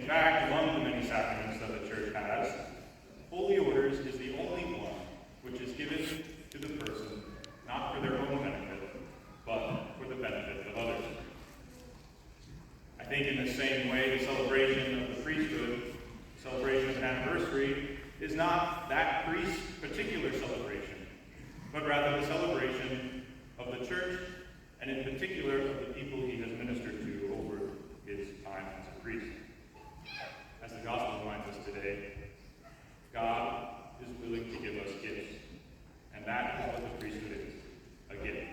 In fact, among the many sacraments that the Church has, Holy Orders is the only one which is given to the person not for their own benefit, but for the benefit of others. I think in the same way, the celebration of the priesthood, the celebration of an anniversary, is not that priest's particular celebration, but rather the celebration of the Church, and in particular of the people he has ministered to over his time as a priest. As the Gospel reminds us today, God is willing to give us gifts, and that is what the priesthood is, a gift.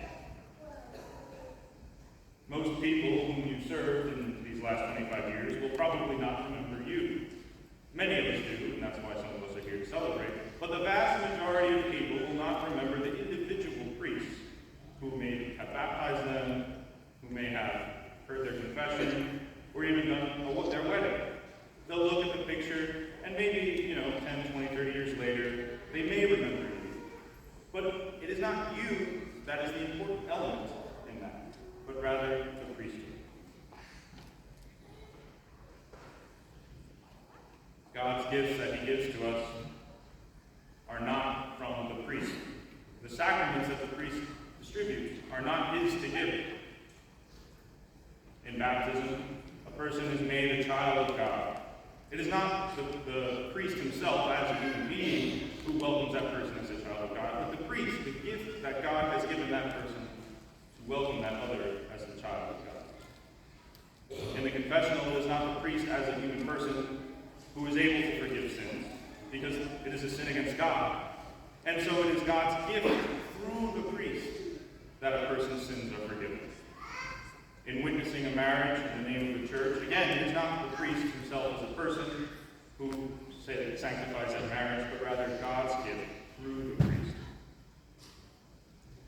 Most people whom you served in these last 25 years will probably not remember you. Many of us do, and that's why some of us are here to celebrate. But the vast majority of people will not remember the individual priests who may have baptized them, who may have heard their confession, or even done their wedding. They'll look at the picture, and maybe, 10, 20, 30 years later, they may remember you. But it is not you that is the important element in that, but rather the priesthood. God's gifts that he gives to us are not from the priest. The sacraments that the priest distributes are not his to give. In baptism, a person is made a child of God. It is not the priest himself as a human being who welcomes that person as a child of God, but the priest, the gift that God has given that person to welcome that other as the child of God. In the confessional, it is not the priest as a human person who is able to forgive sins, because it is a sin against God. And so it is God's gift through the priest that a person's sins are forgiven. In witnessing a marriage in the name of the Church, again, it is not the priest himself as a person who sanctifies that marriage, but rather God's gift through the priest.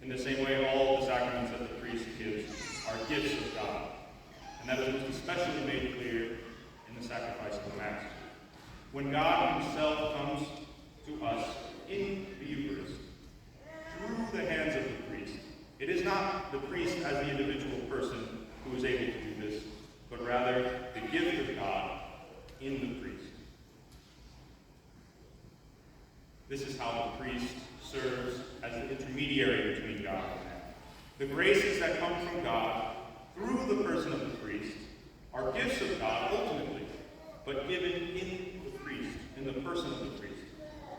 In the same way, all the sacraments that the priest gives are gifts of God, and that is most especially made clear in the sacrifice of the Mass. When God himself comes to us in the Eucharist, through the hands of the priest, it is not the priest as the individual person who is able to do this, but rather the gift of God in the priest. This is how the priest serves as the intermediary between God and man. The graces that come from God through the person of the priest are gifts of God ultimately, but given in the priest, in the person of the priest.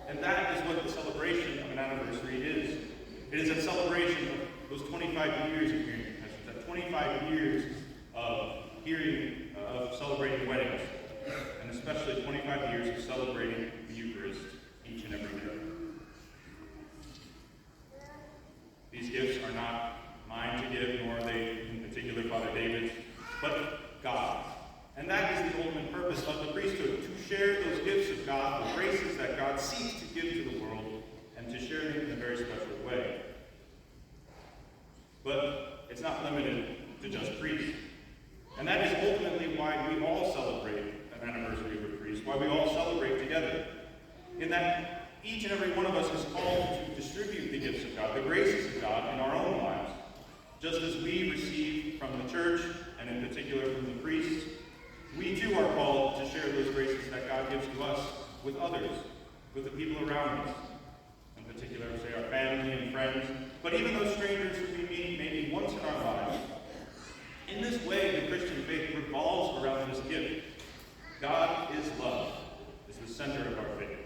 And that is what the celebration of an anniversary is. It is a celebration of those 25 years of hearing confessions, that 25 years of celebrating weddings, and especially 25 years of celebrating the Eucharist each and every day. These gifts are not mine to give, nor are they in particular Father David's, but God's. And that is the ultimate purpose of the priesthood, to share those gifts of God, the graces that God seeks to give to the world, and to share them in a very special way. But it's not limited to just priests. And that is ultimately why we all celebrate an anniversary of a priest, why we all celebrate together. In that each and every one of us is called to distribute the gifts of God, the graces of God in our own lives. Just as we receive from the Church, and in particular from the priests, we too are called to share those graces that God gives to us with others, with the people around us. In particular, say our family and friends, but even those strangers who we meet maybe once in our lives. In this way, the Christian faith revolves around this gift. God is love, is the center of our faith.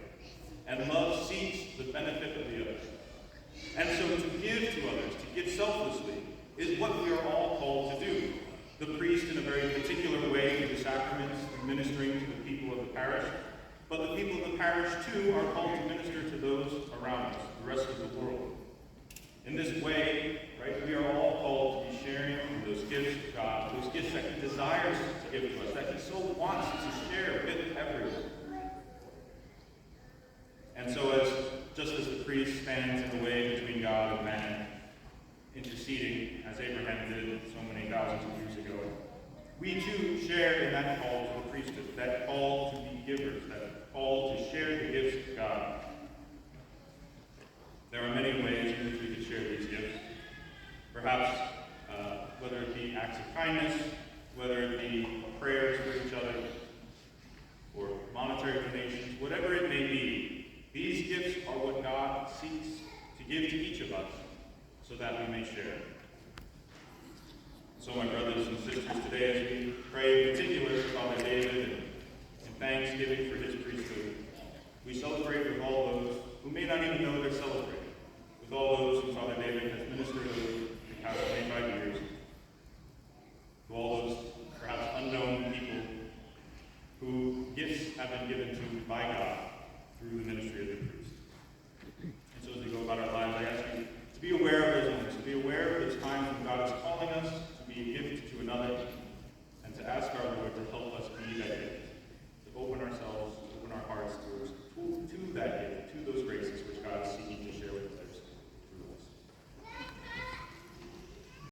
And love seeks the benefit of the other. And so to give to others, to give selflessly, is what we are all called to do. The priest in a very particular way through the sacraments, through ministering to the people of the parish. But the people of the parish, too, are called to minister to those around us, the rest of the world. In this way, we are all called to be sharing those gifts of God, those gifts that he desires to give to us, that he so wants to share with everyone. And so just as the priest stands in the way between God and man, interceding, as Abraham did so many thousands of years ago, we too share in that call to the priesthood, that call to be givers, that call to share the gifts of God. There are many ways in which we could share these gifts. Perhaps whether it be acts of kindness, whether it be prayers for each other, that we may share. So, my brothers and sisters, today as we pray in particular for Father David and thanksgiving for his priesthood, we celebrate with all those who may not even know they're celebrating, with all those who Father David has ministered over the past 25 years, to all those perhaps unknown people who gifts have been given to by God through the ministry of the priest.